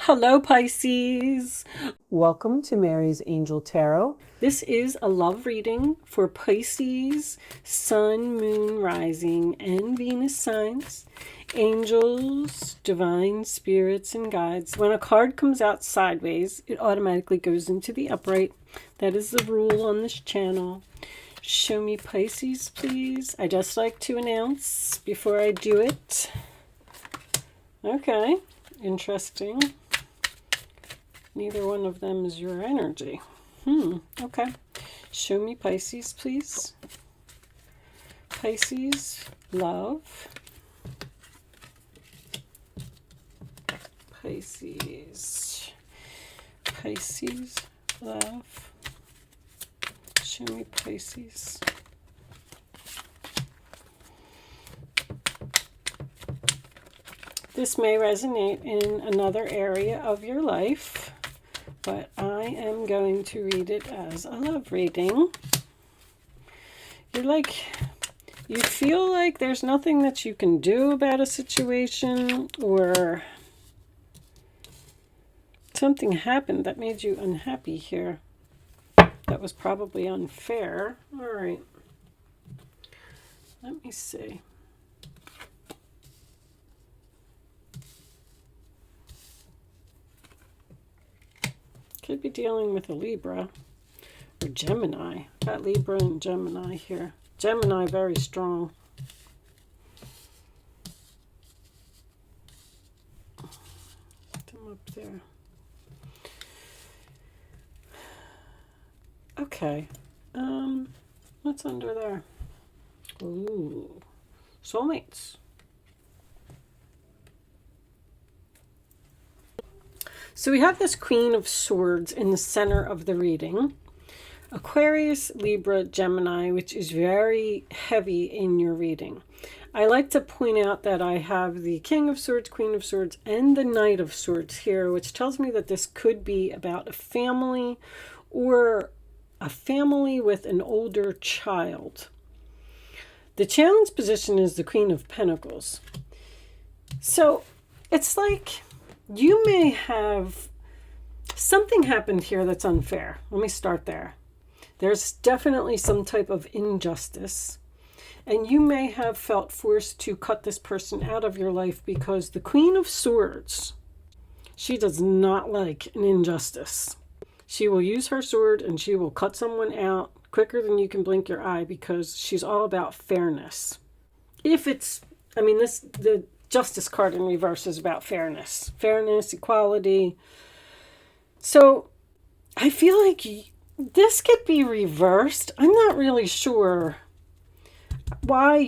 Hello, Pisces. Welcome to Mary's Angel Tarot. This is a love reading for Pisces, Sun, Moon, Rising, and Venus signs, angels, divine spirits, and guides. When a card comes out sideways, it automatically goes into the upright. That is the rule on this channel. Show me Pisces, please. I just like to announce before I do it. Okay, interesting. Neither one of them is your energy. Okay. Show me Pisces, please. Pisces Love. Pisces Love. Show me Pisces. This may resonate in another area of your life, but I am going to read it as a love reading. You feel like there's nothing that you can do about a situation, or something happened that made you unhappy here. That was probably unfair. All right. Let me see. Could be dealing with a Libra or Gemini. Got Libra and Gemini here. Gemini very strong. Put them up there. Okay. What's under there? Ooh. Soulmates. So we have this Queen of Swords in the center of the reading. Aquarius, Libra, Gemini, which is very heavy in your reading. I like to point out that I have the King of Swords, Queen of Swords, and the Knight of Swords here, which tells me that this could be about a family or a family with an older child. The challenge position is the Queen of Pentacles. So it's like you may have something happened here that's unfair. Let me start there. There's definitely some type of injustice, and you may have felt forced to cut this person out of your life because the Queen of Swords, she does not like an injustice. She will use her sword and she will cut someone out quicker than you can blink your eye because she's all about fairness. The Justice card in reverse is about fairness. Fairness, equality. So I feel like this could be reversed. I'm not really sure why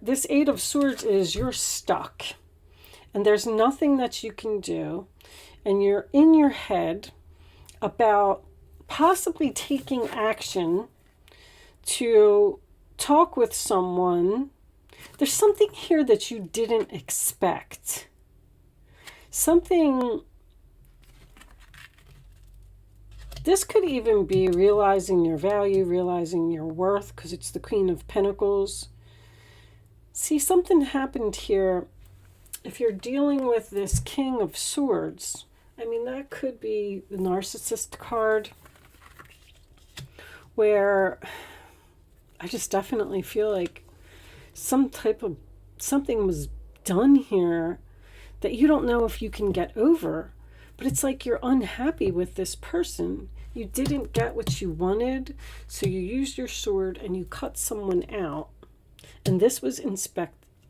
this Eight of Swords is you're stuck. And there's nothing that you can do. And you're in your head about possibly taking action to talk with someone. There's something here that you didn't expect. This could even be realizing your value, realizing your worth, because it's the Queen of Pentacles. See, something happened here. If you're dealing with this King of Swords, that could be the Narcissist card, where I just definitely feel like something was done here that you don't know if you can get over, but it's like you're unhappy with this person. You didn't get what you wanted, so you used your sword and you cut someone out, and this was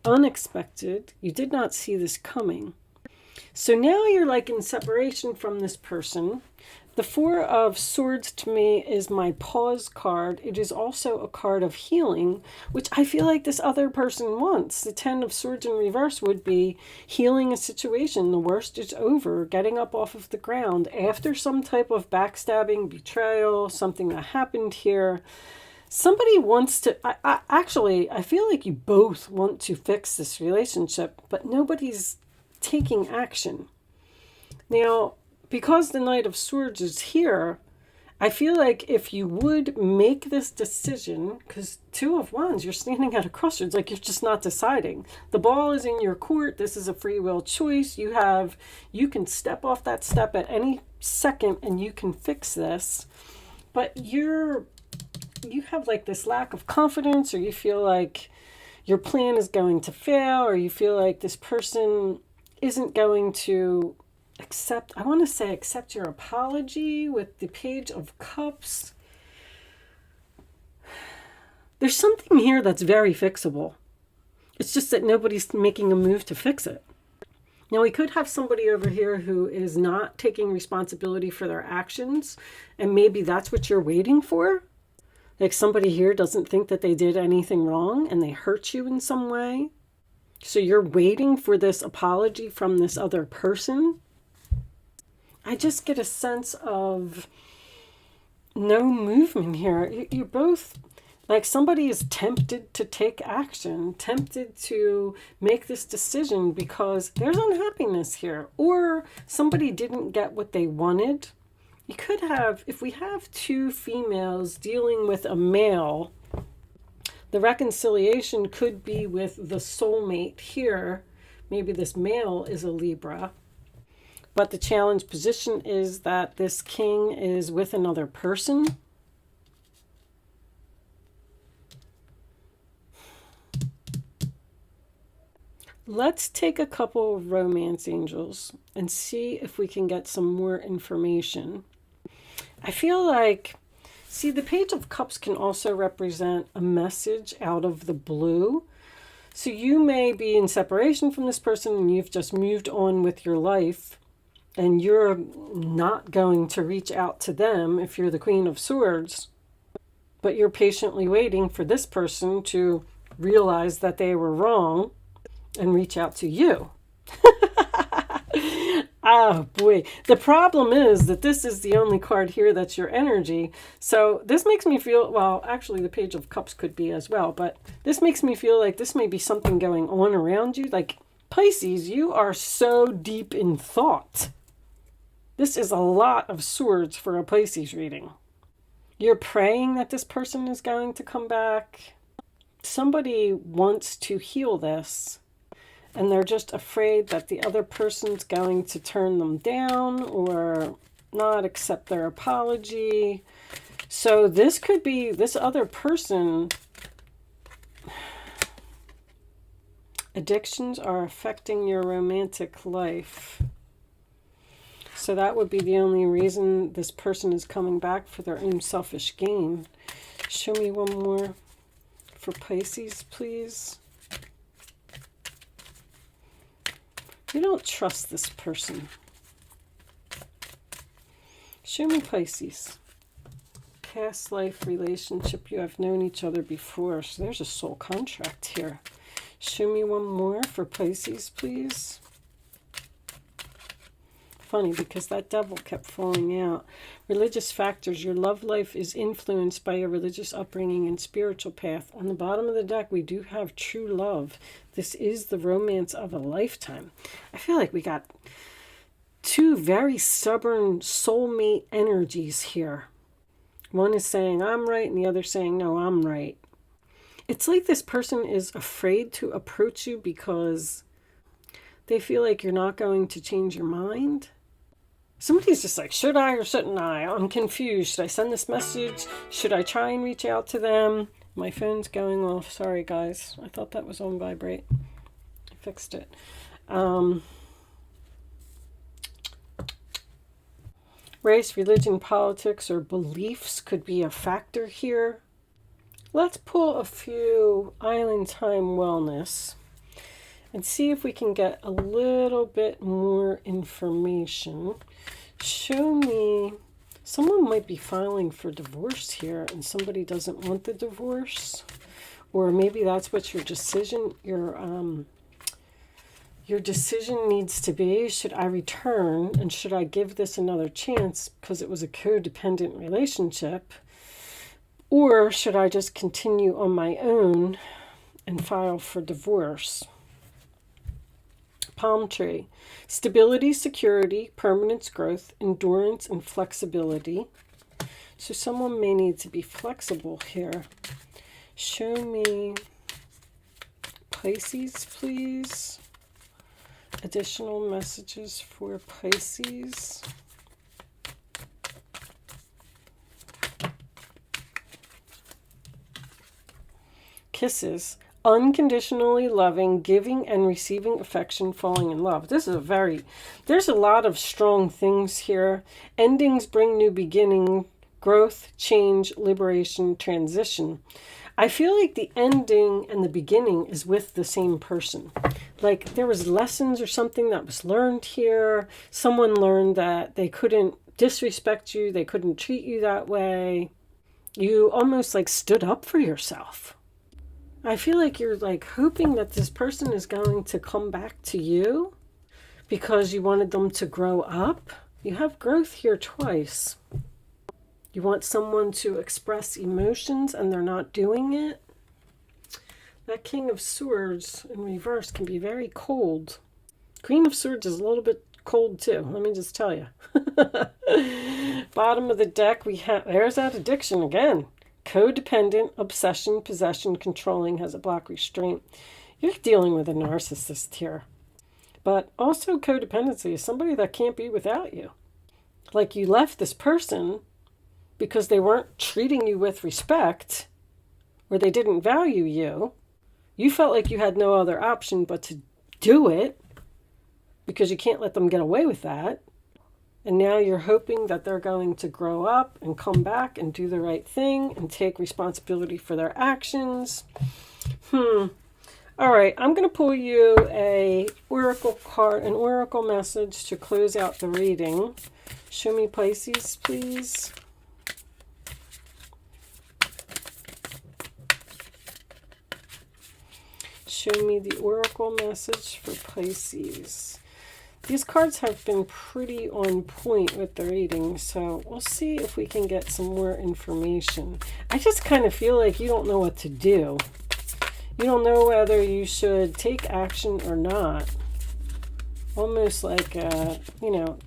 unexpected. You did not see this coming. So now you're like in separation from this person. The Four of Swords to me is my pause card. It is also a card of healing, which I feel like this other person wants. The Ten of Swords in reverse would be healing a situation. The worst is over, getting up off of the ground after some type of backstabbing, betrayal, something that happened here. Somebody wants to, I feel like you both want to fix this relationship, but nobody's taking action. Now, because the Knight of Swords is here, I feel like if you would make this decision, because Two of Wands, you're standing at a crossroads, like you're just not deciding. The ball is in your court. This is a free will choice. You can step off that step at any second and you can fix this. But you have like this lack of confidence, or you feel like your plan is going to fail, or you feel like this person isn't going to accept your apology with the Page of Cups. There's something here that's very fixable. It's just that nobody's making a move to fix it. Now, we could have somebody over here who is not taking responsibility for their actions, and maybe that's what you're waiting for. Like somebody here doesn't think that they did anything wrong and they hurt you in some way. So you're waiting for this apology from this other person. I just get a sense of no movement here. You're both, like somebody is tempted to take action, tempted to make this decision because there's unhappiness here. Or somebody didn't get what they wanted. You could have, if we have two females dealing with a male, the reconciliation could be with the soulmate here. Maybe this male is a Libra. But the challenge position is that this king is with another person. Let's take a couple of romance angels and see if we can get some more information. I feel like, see, the Page of Cups can also represent a message out of the blue. So you may be in separation from this person and you've just moved on with your life. And you're not going to reach out to them if you're the Queen of Swords, but you're patiently waiting for this person to realize that they were wrong and reach out to you. Oh boy. The problem is that this is the only card here that's your energy. So this makes me feel, well, actually the Page of Cups could be as well, but this makes me feel like this may be something going on around you. Like Pisces, you are so deep in thought. This is a lot of swords for a Pisces reading. You're praying that this person is going to come back. Somebody wants to heal this, and they're just afraid that the other person's going to turn them down or not accept their apology. So this could be this other person. Addictions are affecting your romantic life. So that would be the only reason this person is coming back, for their own selfish gain. Show me one more for Pisces, please. You don't trust this person. Show me Pisces. Past life relationship. You have known each other before. So there's a soul contract here. Show me one more for Pisces, please. Funny because that devil kept falling out. Religious factors. Your love life is influenced by your religious upbringing and spiritual path. On the bottom of the deck, we do have true love. This is the romance of a lifetime. I feel like we got two very stubborn soulmate energies here. One is saying, I'm right, and the other saying, no, I'm right. It's like this person is afraid to approach you because they feel like you're not going to change your mind. Somebody's just like, should I or shouldn't I? I'm confused. Should I send this message? Should I try and reach out to them? My phone's going off. Sorry, guys. I thought that was on vibrate. I fixed it. Race, religion, politics, or beliefs could be a factor here. Let's pull a few Island Time Wellness and see if we can get a little bit more information. Show me, someone might be filing for divorce here and somebody doesn't want the divorce. Or maybe that's what your decision, your decision needs to be. Should I return and should I give this another chance because it was a codependent relationship? Or should I just continue on my own and file for divorce? Palm tree. Stability, security, permanence, growth, endurance, and flexibility. So someone may need to be flexible here. Show me Pisces, please. Additional messages for Pisces. Kisses. Unconditionally loving, giving and receiving affection, falling in love. This is there's a lot of strong things here. Endings bring new beginning, growth, change, liberation, transition. I feel like the ending and the beginning is with the same person. Like there was lessons or something that was learned here. Someone learned that they couldn't disrespect you. They couldn't treat you that way. You almost like stood up for yourself. I feel like you're like hoping that this person is going to come back to you because you wanted them to grow up. You have growth here twice. You want someone to express emotions and they're not doing it. That King of Swords in reverse can be very cold. Queen of Swords is a little bit cold too, let me just tell you. Bottom of the deck, we have, there's that addiction again. Codependent, obsession, possession, controlling, has a block restraint. You're dealing with a narcissist here. But also codependency is somebody that can't be without you. Like you left this person because they weren't treating you with respect or they didn't value you. You felt like you had no other option but to do it because you can't let them get away with that. And now you're hoping that they're going to grow up and come back and do the right thing and take responsibility for their actions. All right, I'm going to pull you an oracle card, an oracle message to close out the reading. Show me Pisces, please. Show me the oracle message for Pisces. These cards have been pretty on point with the reading, so we'll see if we can get some more information. I just kind of feel like you don't know what to do. You don't know whether you should take action or not. Almost like,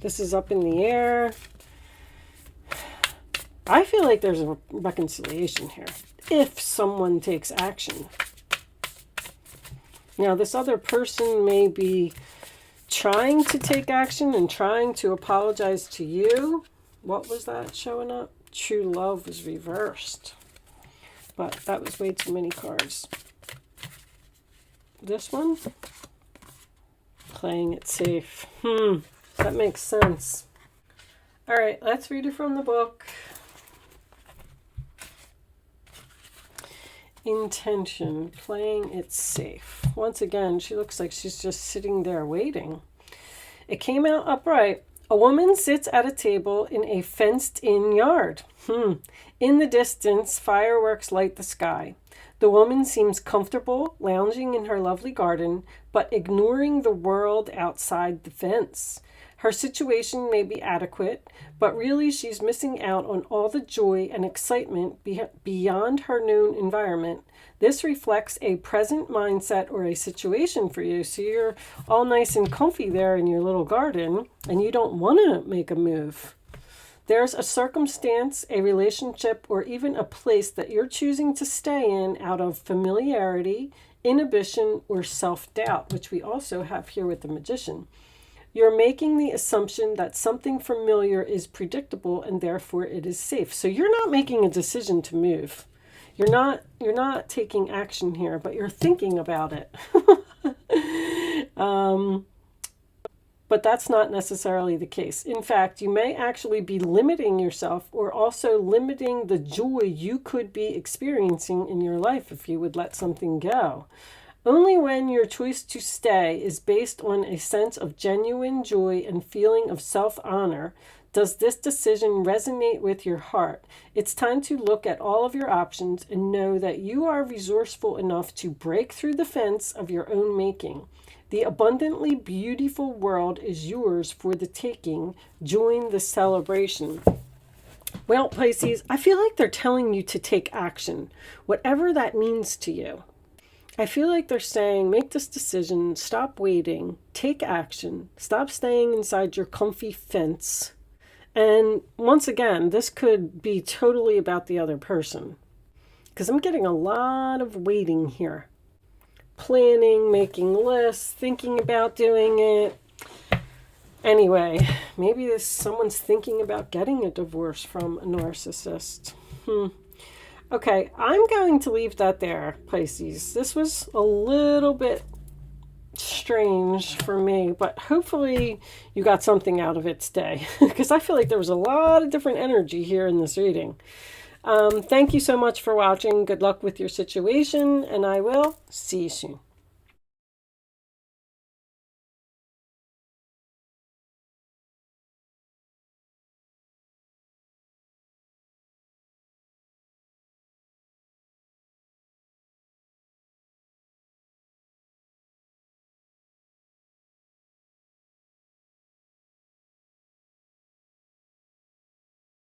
this is up in the air. I feel like there's a reconciliation here, if someone takes action. Now, this other person may be trying to take action and trying to apologize to you. What was that showing up? True love was reversed. But that was way too many cards. This one? Playing it safe. That makes sense. All right, let's read it from the book. Intention, playing it safe. Once again, she looks like she's just sitting there waiting. It came out upright. A woman sits at a table in a fenced-in yard. In the distance, fireworks light the sky. The woman seems comfortable, lounging in her lovely garden, but ignoring the world outside the fence. Her situation may be adequate, but really she's missing out on all the joy and excitement beyond her known environment. This reflects a present mindset or a situation for you. So you're all nice and comfy there in your little garden, and you don't want to make a move. There's a circumstance, a relationship, or even a place that you're choosing to stay in out of familiarity, inhibition, or self-doubt, which we also have here with the Magician. You're making the assumption that something familiar is predictable and therefore it is safe. So you're not making a decision to move. You're not taking action here, but you're thinking about it. But that's not necessarily the case. In fact, you may actually be limiting yourself or also limiting the joy you could be experiencing in your life if you would let something go. Only when your choice to stay is based on a sense of genuine joy and feeling of self-honor does this decision resonate with your heart. It's time to look at all of your options and know that you are resourceful enough to break through the fence of your own making. The abundantly beautiful world is yours for the taking. Join the celebration. Well, Pisces, I feel like they're telling you to take action, whatever that means to you. I feel like they're saying, make this decision, stop waiting, take action, stop staying inside your comfy fence, And once again, this could be totally about the other person, because I'm getting a lot of waiting here. Planning, making lists, thinking about doing it. Anyway, maybe someone's thinking about getting a divorce from a narcissist. Okay, I'm going to leave that there, Pisces. This was a little bit strange for me, but hopefully you got something out of it today, because I feel like there was a lot of different energy here in this reading. Thank you so much for watching. Good luck with your situation, and I will see you soon.